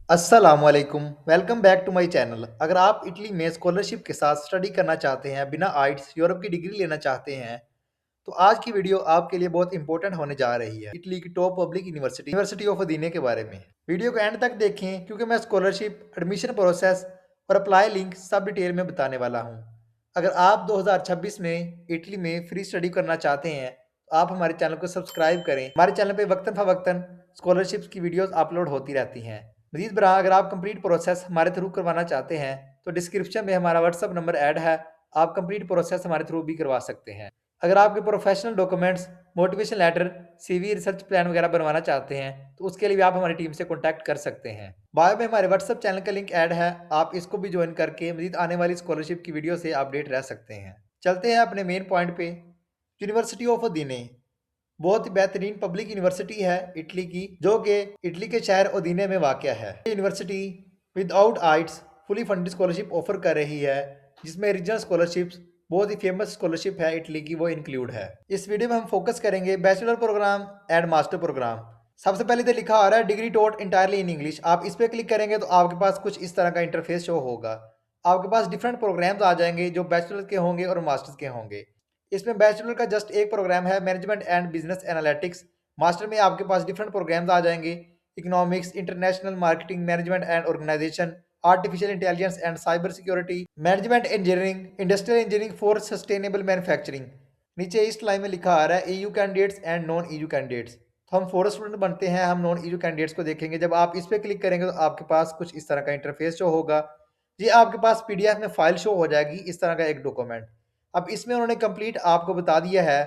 अस्सलामुअलैकुम, welcome back to my channel. अगर आप इटली में स्कॉलरशिप के साथ स्टडी करना चाहते हैं, बिना आइट्स यूरोप की डिग्री लेना चाहते हैं, तो आज की वीडियो आपके लिए बहुत इंपॉर्टेंट होने जा रही है। इटली की टॉप पब्लिक यूनिवर्सिटी ऑफ अदीने के बारे में। वीडियो को एंड तक देखें क्योंकि मैं स्कॉलरशिप, एडमिशन प्रोसेस और अप्लाई लिंक सब डिटेल में बताने वाला हूँ। अगर आप 2026 में इटली में फ्री स्टडी करना चाहते हैं, तो आप हमारे चैनल को सब्सक्राइब करें। हमारे चैनल पर वक्तन फ़वक्तन स्कॉलरशिप की वीडियोज़ अपलोड होती रहती हैं। मजीद बरा अगर आप कंप्लीट प्रोसेस हमारे थ्रू करवाना चाहते हैं, तो डिस्क्रिप्शन में हमारा व्हाट्सअप नंबर ऐड है। आप कंप्लीट प्रोसेस हमारे थ्रू भी करवा सकते हैं। अगर आपके professional documents, motivation letter, CV, research plan वगैरह बनवाना चाहते हैं, तो उसके लिए भी आप हमारी टीम से कॉन्टैक्ट कर सकते हैं। बायो में हमारे व्हाट्सअप चैनल का लिंक ऐड है। आप इसको भी ज्वाइन करके मजीद आने वाली स्कॉलरशिप की वीडियो से अपडेट रह सकते हैं। चलते हैं अपने मेन पॉइंट पे। यूनिवर्सिटी ऑफ अदीने बहुत ही बेहतरीन पब्लिक यूनिवर्सिटी है इटली की, जो कि इटली के शहर ओदिने में वाक़या है। ये university without आइट्स fully funded scholarship offer कर रही है, जिसमें रीजनल स्कॉलरशिप्स, बहुत ही फेमस स्कॉलरशिप है इटली की, वो इंक्लूड है। इस वीडियो में हम फोकस करेंगे bachelor program and master program. सबसे पहले तो लिखा आ रहा है degree taught entirely in English. आप इस पर क्लिक करेंगे तो आपके पास कुछ इस तरह का इंटरफेस शो होगा। आपके पास डिफरेंट प्रोग्राम्स आ जाएंगे जो बैचलर के होंगे और मास्टर्स के होंगे। इसमें बैचलर का जस्ट एक प्रोग्राम है, management and business analytics. Master में आपके पास डिफरेंट प्रोग्राम्स आ जाएंगे, economics, international marketing, management and organization, artificial intelligence and cyber security, management engineering, industrial engineering for sustainable manufacturing. नीचे इस लाइन में लिखा आ रहा है EU candidates and non EU candidates. तो हम फॉर स्टूडेंट बनते हैं, हम नॉन ईयू कैंडिडेट्स को देखेंगे। जब आप इस पर क्लिक करेंगे तो आपके पास कुछ इस तरह का इंटरफेस शो होगा। ये आपके पास पीडीएफ में फाइल शो हो जाएगी, इस तरह का एक डॉक्यूमेंट। अब इसमें उन्होंने कंप्लीट आपको बता दिया है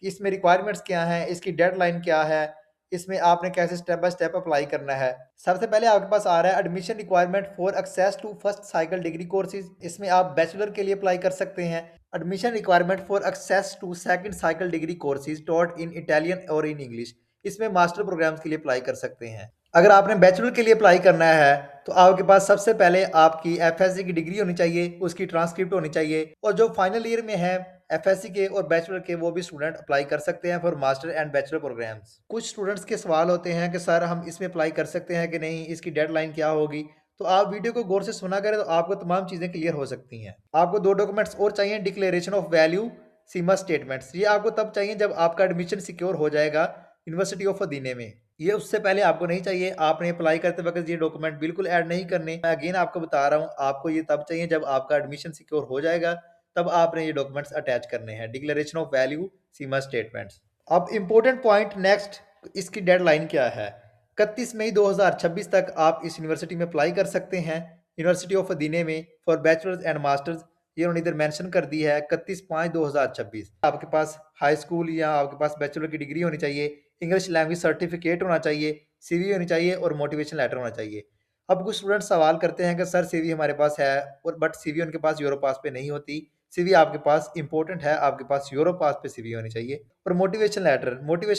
कि इसमें रिक्वायरमेंट्स क्या हैं, इसकी डेडलाइन क्या है, इसमें आपने कैसे स्टेप बाय स्टेप अप्लाई करना है। सबसे पहले आपके पास आ रहा है admission requirement for access to first cycle degree courses. इसमें आप बैचलर के लिए अप्लाई कर सकते हैं। Admission requirement for access to second cycle degree courses taught in Italian और इन इंग्लिश। इसमें मास्टर प्रोग्राम्स के लिए अप्लाई कर सकते हैं। अगर आपने बैचलर के लिए अप्लाई करना है, तो आपके पास सबसे पहले आपकी एफएससी की डिग्री होनी चाहिए, उसकी ट्रांसक्रिप्ट होनी चाहिए। और जो फाइनल ईयर में है एफएससी के और बैचलर के, वो भी स्टूडेंट अप्लाई कर सकते हैं for master and bachelor programs. कुछ स्टूडेंट्स के सवाल होते हैं कि सर हम इसमें अप्लाई कर सकते हैं कि नहीं, इसकी डेडलाइन क्या होगी। तो आप वीडियो को गौर से सुना करें तो आपको तमाम चीज़ें क्लियर हो सकती हैं। आपको दो डॉक्यूमेंट्स और चाहिए, declaration of value, Seema statements. ये आपको तब चाहिए जब आपका एडमिशन सिक्योर हो जाएगा यूनिवर्सिटी ऑफ अदीने में। ये उससे पहले आपको नहीं चाहिए। आपने अप्लाई करते वक्त ये डॉक्यूमेंट बिल्कुल ऐड नहीं करने। मैं अगेन आपको बता रहा हूँ, आपको ये तब चाहिए जब आपका एडमिशन सिक्योर हो जाएगा, तब आपने ये डॉक्यूमेंट्स अटैच करने हैं, declaration of value, Seema statements. अब इंपॉर्टेंट पॉइंट नेक्स्ट, इसकी डेडलाइन क्या है। 31 मई 2026 तक आप इस यूनिवर्सिटी में अप्लाई कर सकते हैं, यूनिवर्सिटी ऑफ अदीने में, फॉर बैचलर्स एंड मास्टर्स। ये उन्होंने इधर मेंशन कर दी है 31/5/2026। आपके पास हाई स्कूल या आपके पास बैचलर की डिग्री होनी चाहिए, इंग्लिश लैंग्वेज सर्टिफिकेट होना चाहिए, सीवी होनी चाहिए और मोटिवेशन लेटर होना चाहिए। अब कुछ स्टूडेंट सवाल करते हैं कि सर सीवी हमारे पास है, और बट सीवी उनके पास यूरो पास पे नहीं होती। सीवी आपके पास इंपॉर्टेंट है, आपके पास यूरो पास पे सीवी होनी चाहिए। और मोटिवेशन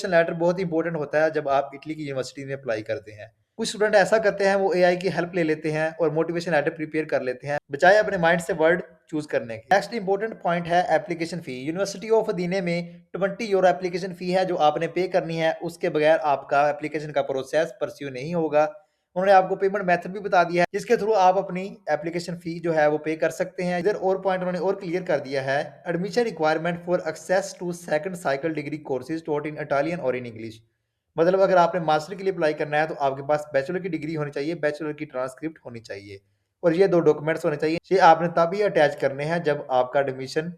लेटर बहुत इंपॉर्टेंट होता है जब आप इटली की यूनिवर्सिटी में अप्लाई करते हैं। कुछ स्टूडेंट ऐसा करते हैं, वो एआई की हेल्प ले लेते हैं और मोटिवेशन लेटर प्रिपेयर कर लेते हैं, बजाय अपने माइंड से वर्ड चूज करने के। नेक्स्ट इंपॉर्टेंट पॉइंट है एप्लीकेशन फी। यूनिवर्सिटी ऑफ अदीने में 20 यूरो एप्लीकेशन फी है जो आपने पे करनी है। उसके बगैर आपका एप्लीकेशन का प्रोसेस परस्यू नहीं होगा। उन्होंने आपको पेमेंट मेथड भी बता दिया है, जिसके थ्रू आप अपनी एप्लीकेशन फी जो है वो पे कर सकते हैं। इधर और पॉइंट उन्होंने और क्लियर कर दिया है, admission requirement for access to second cycle degree courses taught in Italian और इन इंग्लिश। मतलब अगर आपने मास्टर के लिए अप्लाई करना है तो आपके पास बैचलर की डिग्री होनी चाहिए, बैचलर की ट्रांसक्रिप्ट होनी चाहिए, और ये दो डॉक्यूमेंट्स होने चाहिए। ये आपने तभी अटैच करने हैं जब आपका एडमिशन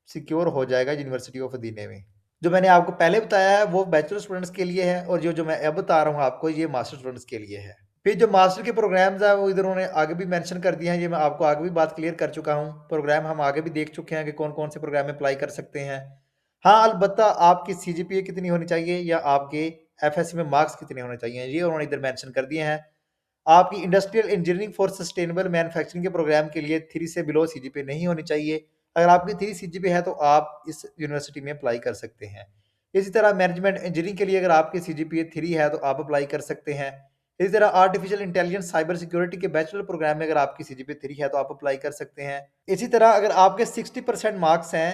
सिक्योर हो जाएगा यूनिवर्सिटी ऑफ अदीने में। जो मैंने आपको पहले बताया है वो बैचलर स्टूडेंट्स के लिए है, और जो मैं अब बता रहा हूँ आपको, ये मास्टर स्टूडेंट्स के लिए है। फिर जो मास्टर के प्रोग्राम्स है वो इधर उन्होंने आगे भी मेंशन कर दिए हैं। ये मैं आपको आगे भी बात क्लियर कर चुका हूँ। प्रोग्राम हम आगे भी देख चुके हैं कि कौन कौन से प्रोग्राम में अप्लाई कर सकते हैं। हाँ, अलबत्ता आपकी सीजीपीए कितनी होनी चाहिए या आपके एफएससी में मार्क्स कितने होने चाहिए, ये उन्होंने इधर मेंशन कर दिए हैं। आपकी industrial engineering for sustainable manufacturing के प्रोग्राम के लिए 3 से बिलो सीजीपीए नहीं होनी चाहिए। अगर आपकी 3 सीजीपीए है तो आप इस यूनिवर्सिटी में अप्लाई कर सकते हैं। इसी तरह मैनेजमेंट इंजीनियरिंग के लिए अगर आपकी सीजीपीए 3 है तो आप अप्लाई कर सकते हैं। इसी तरह आर्टिफिशियल इंटेलिजेंस साइबर सिक्योरिटी के बैचलर प्रोग्राम में अगर आपकी सीजीपीए 3 है तो आप अप्लाई कर सकते हैं। इसी तरह अगर आपके 60% मार्क्स हैं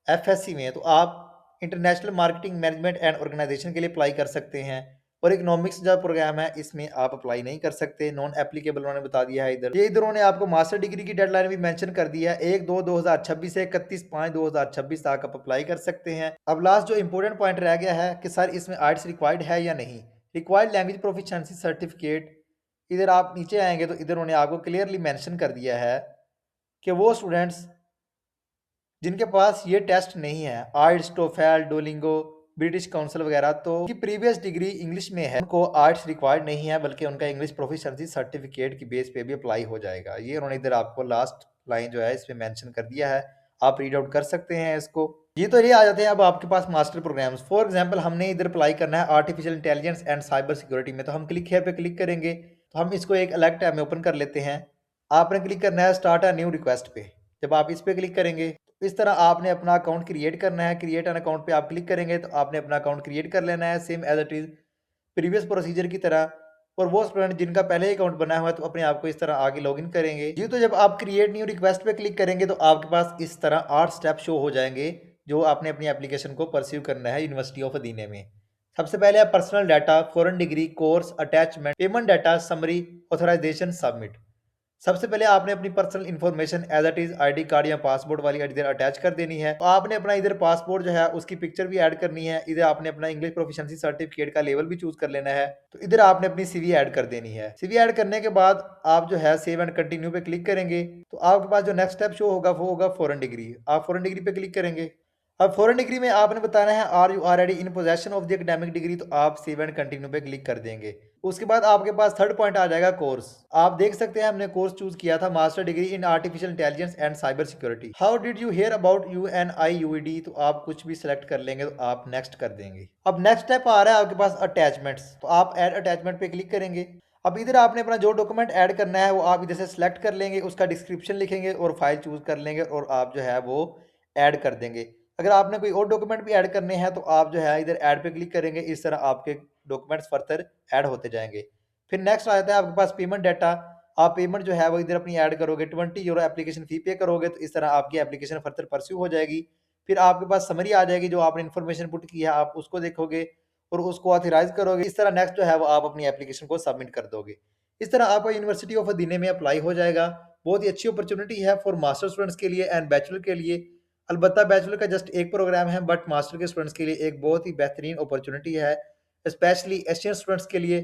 एफएससी में, तो आप international marketing, management and organization के लिए अप्लाई कर सकते हैं। और इकोनॉमिक्स जो प्रोग्राम है इसमें आप अप्लाई नहीं कर सकते, नॉन एप्लीकेबल उन्होंने बता दिया है। इधर उन्होंने आपको मास्टर डिग्री की डेडलाइन भी मेंशन कर दिया है, 1/2/2026 से 31/5/2026 तक आप अप्लाई कर सकते हैं। अब लास्ट जो इंपॉर्टेंट पॉइंट रह गया है कि सर इसमें आइट्स रिक्वायर्ड है या नहीं। रिक्वायर्ड लैंग्वेज प्रोफिशिएंसी सर्टिफिकेट, इधर आप नीचे आएंगे तो इधर उन्होंने आपको क्लियरली मेंशन कर दिया है कि वो स्टूडेंट्स जिनके पास ये टेस्ट नहीं है, आइट्स, टोफेल, डोलिंगो, ब्रिटिश काउंसिल वगैरह, तो उनकी प्रीवियस डिग्री इंग्लिश में है, उनको आइट्स रिक्वायर्ड नहीं है, बल्कि उनका इंग्लिश प्रोफिशिएंसी सर्टिफिकेट की बेस पे भी अप्लाई हो जाएगा। ये उन्होंने इधर आपको लास्ट लाइन जो है इसमें मेंशन कर दिया है, आप रीड आउट कर सकते हैं इसको। ये तो ये आ जाते हैं अब आपके पास मास्टर प्रोग्राम्स। फॉर एग्जांपल हमने इधर अप्लाई करना है artificial intelligence and cyber security में, तो हम क्लिक हेयर पे क्लिक करेंगे, तो हम इसको एक अलग टैब में ओपन कर लेते हैं। आपने क्लिक करना है स्टार्ट अ न्यू रिक्वेस्ट पे। जब आप इस पे क्लिक करेंगे तो इस तरह आपने अपना अकाउंट क्रिएट करना है। क्रिएट एन अकाउंट पे आप क्लिक करेंगे तो आपने अपना अकाउंट क्रिएट कर लेना है same as it is previous procedure की तरह। और वो स्टूडेंट जिनका पहले ही अकाउंट बना हुआ है तो अपने आप को इस तरह आगे लॉगिन करेंगे जी। तो जब आप क्रिएट न्यू रिक्वेस्ट पे क्लिक करेंगे तो आपके पास इस तरह 8 स्टेप शो हो जाएंगे जो आपने अपनी एप्लीकेशन को परस्यू करना है यूनिवर्सिटी ऑफ अदीने में। सबसे पहले आप personal data, foreign degree, course, attachment, payment data, summary, authorization, submit. सबसे पहले आपने अपनी personal information as it is ID card या पासपोर्ट वाली इधर अटैच कर देनी है। तो आपने अपना इधर पासपोर्ट जो है उसकी पिक्चर भी ऐड करनी है। इधर आपने अपना इंग्लिश प्रोफिशिएंसी सर्टिफिकेट का लेवल भी चूज कर लेना है। तो इधर आपने अपनी सीवी ऐड कर देनी है। सीवी ऐड करने के बाद आप जो है सेव एंड कंटिन्यू पे क्लिक करेंगे तो आपके पास जो नेक्स्ट स्टेप शो होगा वो होगा फॉरेन डिग्री। आप फॉरेन डिग्री पे क्लिक करेंगे। अब फॉरेन डिग्री में आपने बताना है are you already in possession of the academic degree, तो आप सेव एंड कंटिन्यू पे क्लिक कर देंगे। उसके बाद आपके पास थर्ड पॉइंट आ जाएगा कोर्स। आप देख सकते हैं हमने कोर्स चूज किया था master degree in artificial intelligence and cyber security. How did you here about UNIUED, तो आप कुछ भी सिलेक्ट कर लेंगे तो आप नेक्स्ट कर देंगे। अब नेक्स्ट स्टेप आ रहा है आपके पास अटैचमेंट्स, तो आप ऐड अटैचमेंट पे क्लिक करेंगे। अब इधर आपने अपना जो डॉक्यूमेंट ऐड करना है वो आप इधर से सिलेक्ट कर लेंगे, उसका डिस्क्रिप्शन लिखेंगे और फाइल चूज कर लेंगे और आप जो है वो ऐड कर देंगे। अगर आपने कोई और डॉक्यूमेंट भी ऐड करने हैं तो आप जो है इधर ऐड पे क्लिक करेंगे। इस तरह आपके डॉक्यूमेंट्स फर्दर ऐड होते जाएंगे। फिर नेक्स्ट आ जाता है आपके पास पेमेंट डाटा। आप पेमेंट जो है वो इधर अपनी ऐड करोगे, 20 यूरो एप्लीकेशन फी पे करोगे तो इस तरह आपकी एप्लीकेशन फर्दर परस्यू हो जाएगी। फिर आपके पास समरी आ जाएगी, जो आपने इन्फॉर्मेशन पुट की है आप उसको देखोगे और उसको ऑथराइज करोगे। इस तरह नेक्स्ट जो है वो आप अपनी एप्लीकेशन को सबमिट कर दोगे। इस तरह आपका यूनिवर्सिटी ऑफ अदीने में अप्लाई हो जाएगा। बहुत ही अच्छी अपॉर्चुनिटी है फॉर मास्टर स्टूडेंट्स के लिए एंड बैचलर के लिए। अलबत्ता बैचलर का जस्ट एक प्रोग्राम है, बट मास्टर के स्टूडेंट्स के लिए एक बहुत ही बेहतरीन अपॉर्चुनिटी है, स्पेशली एशियन स्टूडेंट्स के लिए।